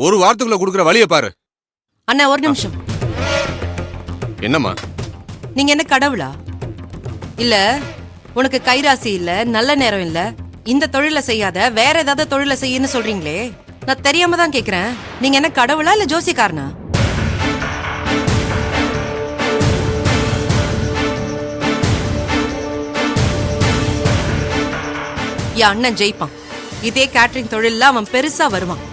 ஒரு வாரத்துக்குள்ள கொடுக்குற வழியை பாரு. அண்ணா ஒரு நிமிஷம். என்னம்மா நீங்க என்ன கடவுளா? இல்ல உனக்கு கைராசி இல்ல, நல்ல நேரம் இல்ல, இந்த தொழில செய்யாத வேற ஏதாவது தொழில செய்யன்னு சொல்றீங்களே, நான் தெரியாம தான் கேக்குறேன். நீங்க என்ன கடவுளா இல்ல ஜோசியக்காரனா? என் அண்ணன் ஜெயிப்பான். இதே கேட்டரிங் தொழில அவன் பெருசா வருவான்.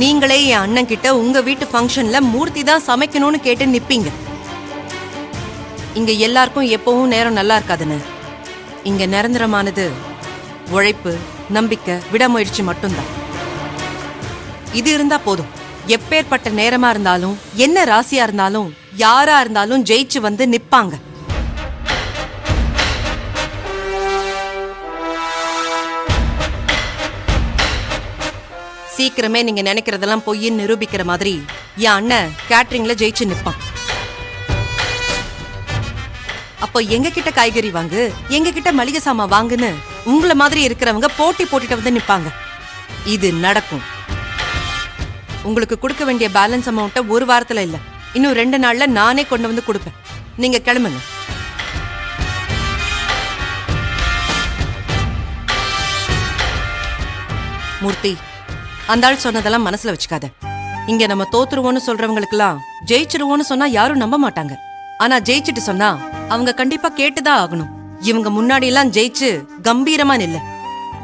நீங்களே என் அண்ணன் கிட்ட உங்க வீட்டு ஃபங்க்ஷன்ல மூர்த்தி தான் சமைக்கணும்னு கேட்டு நிப்பீங்க. இங்க எல்லாருக்கும் எப்பவும் நேரம் நல்லா இருக்காதுன்னு. இங்க நிரந்தரமானது உழைப்பு, நம்பிக்கை, விடாமுயற்சி மட்டும்தான். இது இருந்தா போதும். எப்பேற்பட்ட நேரமா இருந்தாலும், என்ன ராசியா இருந்தாலும், யாரா இருந்தாலும் ஜெயிச்சு வந்து நிப்பாங்க. சீக்கிரமே நீங்க நினைக்கிறதெல்லாம் பொய்ன்னு நிரூபிக்கிற மாதிரி என் அண்ணன் கேட்டரிங்ல ஜெயிச்சு நிப்பான். அப்போ எங்க கிட்ட காய்கறி வாங்கு, எங்க கிட்ட மளிகை சாமான் வாங்குன்னு உங்களை மாதிரி இருக்கிறவங்க போட்டி போட்டுட்டு வந்து நிப்பாங்க. இது நடக்கும். உங்களுக்கு கொடுக்க வேண்டிய பேலன்ஸ் அமௌண்ட்டை ஒரு வாரத்துல இல்ல, இன்னும் 2 நாள்ல நானே கொண்டு வந்து கொடுப்பேன். நீங்க கிளம்புங்க. மூர்த்தி, அந்த ஆள் சொன்னதெல்லாம் மனசுல வச்சுக்காத. இங்க நம்ம தோத்துருவோம்னு சொல்றவங்களுக்கெல்லாம் ஜெயிச்சிருவோம்னு சொன்னா யாரும் நம்ப மாட்டாங்க. ஆனா ஜெயிச்சுட்டு சொன்னா அவங்க கண்டிப்பா கேட்டுதான் ஆகணும். இவங்க முன்னாடி எல்லாம் ஜெயிச்சு கம்பீரமா நில்ல.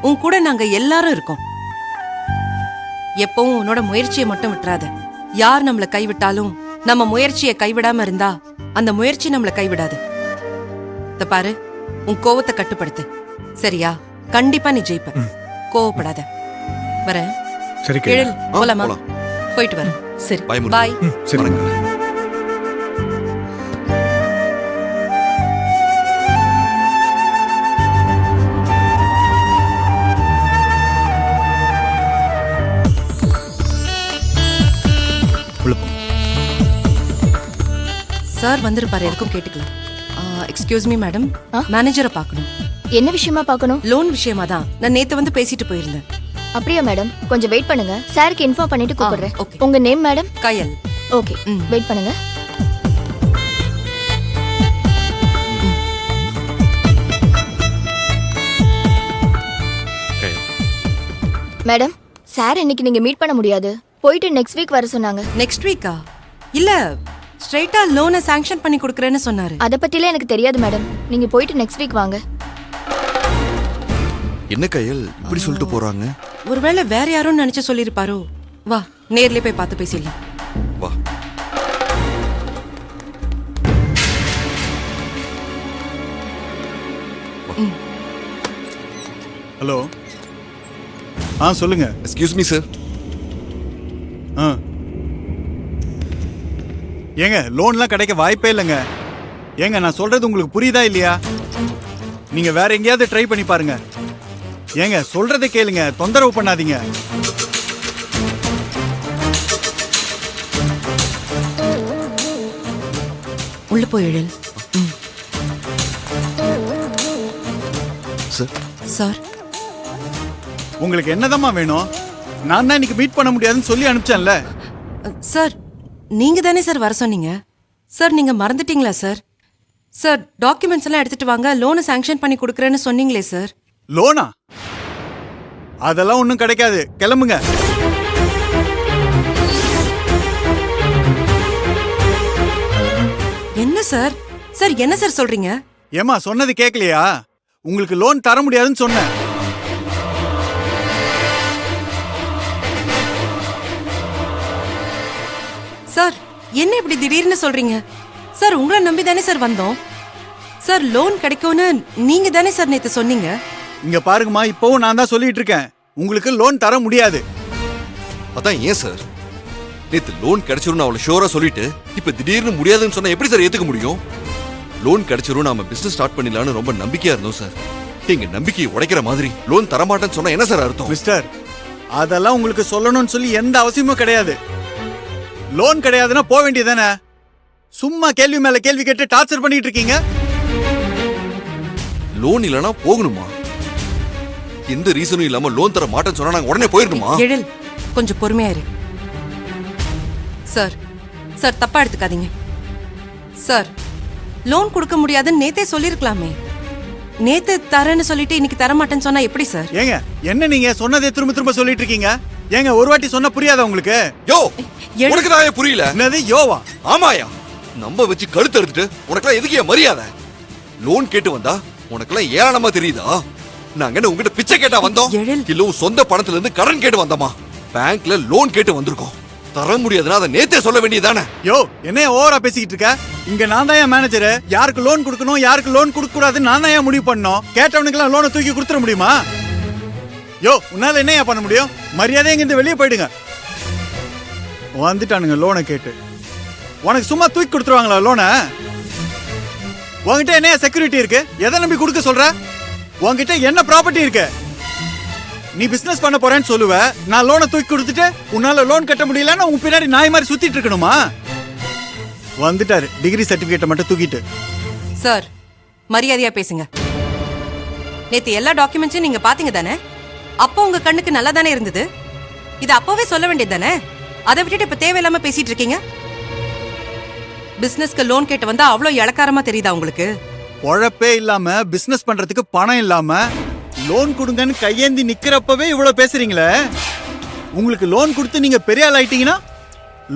உன் கூட நாங்க எல்லாரும் இருக்கோம். எப்பவும் உன்னோட முயற்சியை மட்டும் விட்டுறாத. யார் நம்மள கைவிட்டாலும் நம்ம முயற்சியை கைவிடாம இருந்தா அந்த முயற்சி நம்மள கைவிடாது. இத பாரு, உன் கோவத்தை கட்டுப்படுத்து. சரியா? கண்டிப்பா நீ ஜெயிப்ப. கோவப்படாத. வரேன். சரி எழில், போலாமா? போயிட்டு வரேன். சரி, பாய். சரி. சார் வந்திருப்பாரு, எதுக்கும் கேட்டுக்கலாம். எக்ஸ்கியூஸ் மீ மேடம், மேனேஜரை பார்க்கணும். என்ன விஷயமா பார்க்கணும்? லோன் விஷயமா தான். நான் நேத்து வந்து பேசிட்டு போயிருந்தேன். அப்படியா மேடம்? கொஞ்சம் வெயிட் பண்ணுங்க, சாருக்கு இன்ஃபார்ம் பண்ணிட்டு கூப்பிடுறேன். okay. உங்க நேம் மேடம்? கயல். ஓகே, வெயிட் பண்ணுங்க. மேடம், சார் இன்னைக்கு நீங்க மீட் பண்ண முடியாது, போயிட்டு நெக்ஸ்ட் வீக் வர சொன்னாங்க. நெக்ஸ்ட் வீக்கா? இல்ல, ஸ்ட்ரைட்டா லோனை சாங்ஷன் பண்ணி கொடுக்கறேன்னு சொன்னாரு. அத பத்திலாம் எனக்கு தெரியாது மேடம், நீங்க போயிட்டு நெக்ஸ்ட் வீக் வாங்க. என்ன கையல் இப்படி சொல்லிட்டு போறாங்க? ஒருவேளை வேற யாரும் நினைச்சு சொல்லிருப்பாரோ. வா, நேர்லயே போய் பார்த்து பேசிடலாம். வா. ஹலோ. சொல்லுங்க. Excuse me sir. ஏங்க, லோன்லாம் கிடைக்க வாய்ப்பே இல்லைங்க. ஏங்க, நான் சொல்றது உங்களுக்கு புரியுதா இல்லையா? நீங்க வேற எங்கேயாவது ட்ரை பண்ணி பாருங்க. ஏங்க, சொல்றதை கேளுங்க, தொந்தரவு பண்ணாதீங்க. உள்ள போய் எழில். சார். சார், உங்களுக்கு என்னதாம்மா வேணும்? நான் தான் இன்னைக்கு மீட் பண்ண முடியாதுன்னு சொல்லி அனுப்பிச்சேன்ல. சார் நீங்க தானே சார் வர சொன்னீங்க. சார் நீங்க மறந்துட்டீங்களா சார்? சார் டாக்குமெண்ட்ஸ் எல்லாம் எடுத்துட்டு வாங்க, லோனை சாங்ஷன் பண்ணி கொடுக்கறேன்னு சொன்னீங்களே சார். லோனா? அதெல்லாம் ஒண்ணும் கிடைக்காது, கிளம்புங்க. என்ன சார்? சார் என்ன சார் சொல்றீங்க? ஏமா, சொன்னது கேட்கலையா? உங்களுக்கு லோன் தர முடியாதுன்னு சொன்னேன். சார் என்ன இப்படி திடீர்னு சொல்றீங்க? சார் உங்களை நம்பி தானே சார் வந்தோம். சார் லோன் கிடைக்கும்னு நீங்க தானே சார் நேத்து சொன்னீங்க. இங்க பாருங்கம்மா, இப்பவும் நான் தான் சொல்லிட்டு இருக்கேன், உங்களுக்கு லோன் தர முடியாது. அதான் ஏன் சார்? நேத்து லோன் கிடைச்சிரும் அவளை ஷோரா சொல்லிட்டு இப்ப திடீர்னு முடியாதுன்னு சொன்னா எப்படி சார் ஏத்துக்க முடியும்? லோன் கிடைச்சிரும், நாம பிசினஸ் ஸ்டார்ட் பண்ணிடலாம்னு ரொம்ப நம்பிக்கையா இருந்தோம் சார். எங்க நம்பிக்கையை உடைக்கிற மாதிரி லோன் தரமாட்டேன்னு சொன்னா என்ன சார் அர்த்தம்? மிஸ்டர், அதெல்லாம் உங்களுக்கு சொல்லணும்னு சொல்லி எந்த அவசியமும் கிடையாது. லோன் கிடையாதுன்னா போக வேண்டியதானே? சும்மா கேள்வி மேல கேள்வி கேட்டு டார்ச்சர் பண்ணிட்டு இருக்கீங்க. லோன் இல்லனா போகணுமா? எந்த ரீசனும் இல்லாம லோன் தர மாட்டேன்னு சொன்னா நாங்க உடனே போயிடணுமா? எழில் கொஞ்சம் பொறுமையா இரு. சார் சார் தப்பா எடுத்துக்காதீங்க சார். லோன் கொடுக்க முடியாதுன்னு நேத்தே சொல்லிருக்கலாமே. நேத்து தரேன்னு சொல்லிட்டு இன்னைக்கு தர மாட்டேன்னு சொன்னா எப்படி சார்? ஏங்க என்ன நீங்க சொன்னதே திரும்ப திரும்ப சொல்லிட்டு இருக்கீங்க? ஏங்க ஒரு வாட்டி சொன்னா புரியாதா உங்களுக்கு? யோ உனக்கு தான் புரியல. என்னது யோவா? ஆமாயா, நம்ப வச்சு கழுத்து எடுத்துட்டு உனக்கெல்லாம் எதுக்கு ஏன் மரியாதை? லோன் கேட்டு வந்தா உனக்கெல்லாம் ஏளனமா தெரியுதா? நாங்க என்ன உங்ககிட்ட பிச்சை கேட்டா வந்தோம்? எழில். இல்ல உன் சொந்த பணத்துல இருந்து கடன் கேட்டு வந்தோமா? பேங்க்ல லோன் கேட்டு வந்திருக்கோம். தர முடியாதுன்னா அதை நேத்தே சொல்ல வேண்டியதானே? யோ என்ன ஓவரா பேசிக்கிட்டு இருக்க? இங்க நான் தான் மேனேஜர். யாருக்கு லோன் கொடுக்கணும் யாருக்கு லோன் கொடுக்க கூடாதுன்னு நான் தான் முடிவு பண்ணோம். கேட்டவனுக்கெல்லாம் லோனை தூக்கி கொடுத்துட முடியுமா? யோ உன்னால என்னையா பண்ண முடியும்? மரியாதை இங்க இருந்து வெளியே போயிடுங்க. வந்துட்டானுங்க லோனை கேட்டு. உனக்கு சும்மா தூக்கி கொடுத்துருவாங்களா லோனை? உன்கிட்ட என்ன செக்யூரிட்டி இருக்கு? எதை நம்பி கொடுக்க சொல்ற? உன்கிட்ட என்ன ப்ராப்பர்ட்டி இருக்கு? நீ பிசினஸ் பண்ண போறேன்னு சொல்லுவ, நான் லோனை தூக்கி கொடுத்துட்டு உன்னால லோன் கட்ட முடியலன்னா உன் பின்னாடி நாய் மாதிரி சுத்திட்டு இருக்கணுமா? வந்துட்டாரு டிகிரி சர்டிபிகேட்டை மட்டும் தூக்கிட்டு. சார் மரியாதையா பேசுங்க. நேத்து எல்லா டாக்குமெண்ட்ஸையும் நீங்க பாத்தீங்க தானே? அப்போ உங்க கண்ணுக்கு நல்லா தானே இருந்தது. இது அப்பவே சொல்ல வேண்டியது தானே? அதை விட்டுட்டு இப்ப தேவையில்லாம பேசிட்டு இருக்கீங்க. பிசினஸ்க்கு லோன் கேட்டு வந்தா அவ்வளவு இளக்காரமா தெரியுதா உங்களுக்கு? பொழப்பே இல்லாம பிசினஸ் பண்றதுக்கு பணம் இல்லாம லோன் கொடுங்கன்னு கையேந்தி நிக்கிறப்பவே இவ்வளவு பேசுறீங்களே. உங்களுக்கு லோன் கொடுத்து நீங்க பெரிய ஆள் ஆயிட்டீங்கன்னா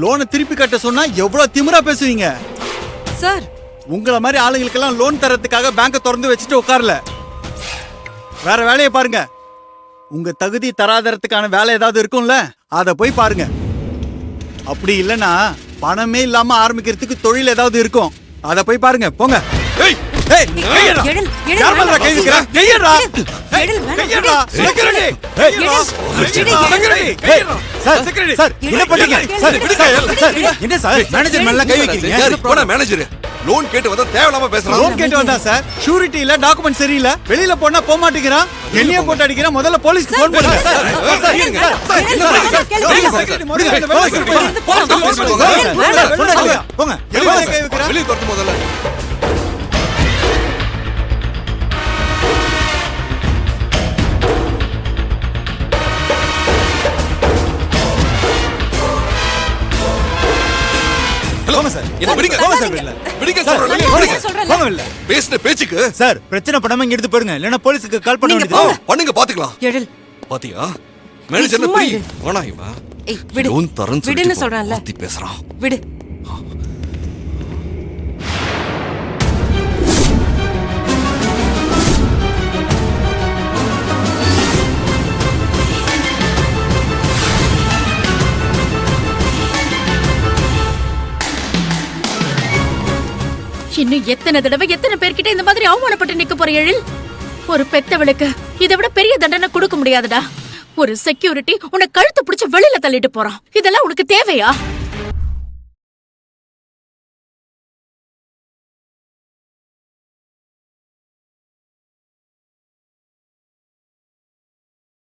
லோனை திருப்பி கட்ட சொன்னா எவ்வளவு திமிரா பேசுவீங்க. சார் உங்கள மாதிரி ஆளுங்களுக்கெல்லாம் லோன் தரத்துக்காக பேங்கை திறந்து வச்சுட்டு உட்காரல. வேற வேலையை பாருங்க. உங்க தகுதி தராதரத்துக்கான வேலை ஏதாவது இருக்கும்ல, அதை போய் பாருங்க. அப்படி இல்லைன்னா பணமே இல்லாம ஆரம்பிக்கிறதுக்கு தொழில் ஏதாவது இருக்கும், அதை போய் பாருங்க. போங்க. ஏய் ஏய், கையெடுடா. எழில், எழில், யார் மேல கை வைக்கிற? கையெடுடா. எழில், வேணாம், கையெடுடா. எழில். செக்யூரிட்டி. கையெடுடா. செக்யூரிட்டி. செக்யூரிட்டி. சார் என்ன பண்றீங்க? சார் சார் என்ன சார் மேனேஜர் மேல கை வைக்கிறீங்க? யாரு போன மேனேஜர்? லோன் கேட்டு வந்தா தேவையில்லாம பேசுறான். லோன் கேட்டு வந்தா சார், ஷூரிட்டி இல்ல, டாக்குமெண்ட் சரியில்லை, வெளியில போனா போக மாட்டேங்கிறான், என்னைய போட்டு அடிக்கிறான். முதல்ல போலீஸ்க்கு போன் பண்ணுங்க. போங்க. வெளியே துரத்து முதல்ல. போங்க சார். என்ன விடுங்க. போங்க சார் வெளியில. விடுங்க சார், சொல்றேன். போங்க. சொல்றேன். போங்க வெளியில. பேசின பேச்சுக்கு சார் பிரச்சனை பண்ணாம இங்க எடுத்து போயிருங்க, இல்லனா போலீஸ்க்கு கால் பண்ண நீங்க வேண்டியது. பண்ணுங்க பாத்துக்கலாம். எழில் பாத்தியா மேனேஜர் சும்மா பிரி இரு. வேணா இவன் ஏய் விடு. லோன் தரேன்னு விடுன்னு சொல்லிட்டு சொல்றான்ல. மாத்தி பேசுறான். விடு. இன்னும் எத்தனை தடவை எத்தனை பேர்கிட்ட இந்த மாதிரி அவமானப்பட்டு நிக்க போற எழில்? ஒரு பெத்தவளுக்கு இதை விட பெரிய தண்டனை கொடுக்க முடியாதுடா. ஒரு செக்யூரிட்டி உன்னை கழுத்து பிடிச்சு வெளியில தள்ளிட்டு போறான். இதெல்லாம் உனக்கு தேவையா?